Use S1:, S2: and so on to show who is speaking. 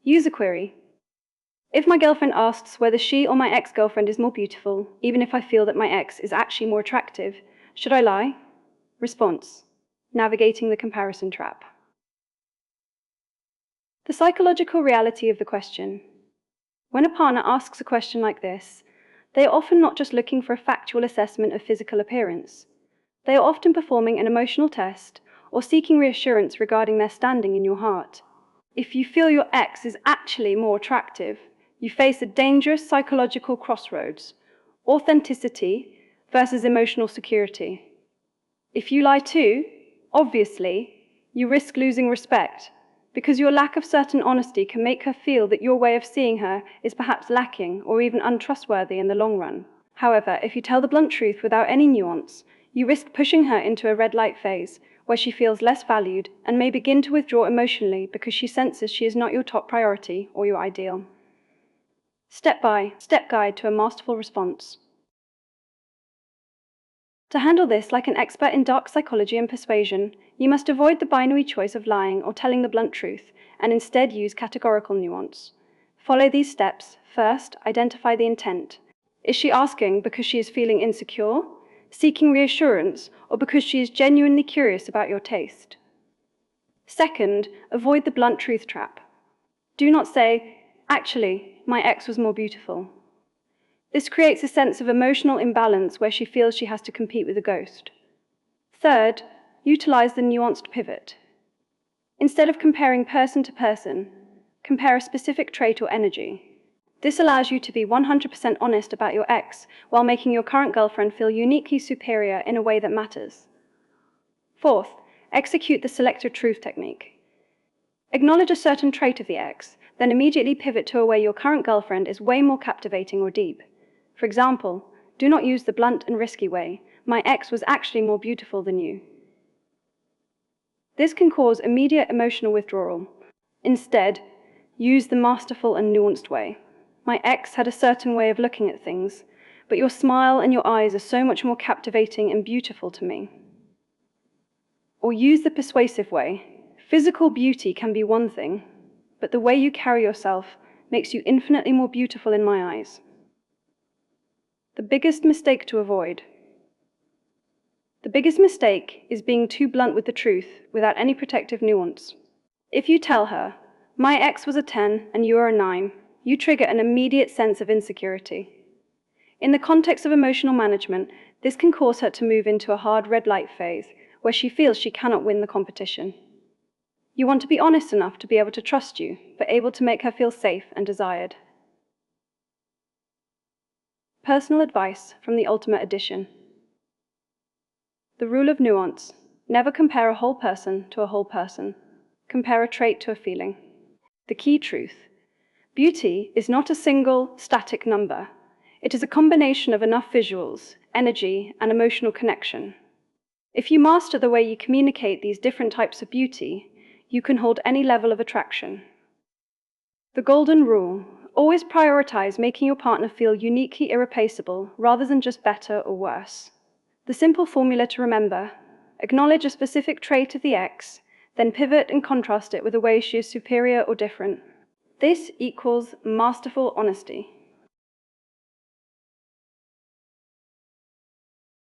S1: User query. If my girlfriend asks whether she or my ex-girlfriend is more beautiful, even if I feel that my ex is actually more attractive, should I lie? Response. Navigating the comparison trap. The psychological reality of the question. When a partner asks a question like this, they are often not just looking for a factual assessment of physical appearance. They are often performing an emotional test or seeking reassurance regarding their standing in your heart. If you feel your ex is actually more attractive, you face a dangerous psychological crossroads: authenticity versus emotional security. If you lie too, obviously, you risk losing respect, because your lack of certain honesty can make her feel that your way of seeing her is perhaps lacking or even untrustworthy in the long run. However, if you tell the blunt truth without any nuance, you risk pushing her into a red light phase where she feels less valued and may begin to withdraw emotionally because she senses she is not your top priority or your ideal. Step-by-step guide to a masterful response. To handle this like an expert in dark psychology and persuasion, you must avoid the binary choice of lying or telling the blunt truth, and instead use categorical nuance. Follow these steps. First, identify the intent. Is she asking because she is feeling insecure, seeking reassurance, or because she is genuinely curious about your taste? Second, avoid the blunt truth trap. Do not say, "Actually, my ex was more beautiful." This creates a sense of emotional imbalance where she feels she has to compete with a ghost. Third, utilize the nuanced pivot. Instead of comparing person to person, compare a specific trait or energy. This allows you to be 100% honest about your ex while making your current girlfriend feel uniquely superior in a way that matters. Fourth, execute the selective truth technique. Acknowledge a certain trait of the ex, then immediately pivot to a way your current girlfriend is way more captivating or deep. For example, do not use the blunt and risky way, "My ex was actually more beautiful than you." This can cause immediate emotional withdrawal. Instead, use the masterful and nuanced way. "My ex had a certain way of looking at things, but your smile and your eyes are so much more captivating and beautiful to me." Or use the persuasive way. "Physical beauty can be one thing, but the way you carry yourself makes you infinitely more beautiful in my eyes." The biggest mistake to avoid. The biggest mistake is being too blunt with the truth without any protective nuance. If you tell her, "My ex was a 10 and you are a 9, you trigger an immediate sense of insecurity. In the context of emotional management, this can cause her to move into a hard red light phase where she feels she cannot win the competition. You want to be honest enough to be able to trust you, but able to make her feel safe and desired. Personal advice from the Ultimate Edition. The rule of nuance. Never compare a whole person to a whole person. Compare a trait to a feeling. The key truth. Beauty is not a single, static number. It is a combination of enough visuals, energy, and emotional connection. If you master the way you communicate these different types of beauty, you can hold any level of attraction. The golden rule. Always prioritize making your partner feel uniquely irreplaceable rather than just better or worse. The simple formula to remember: acknowledge a specific trait of the ex, then pivot and contrast it with a way she is superior or different. This equals masterful honesty.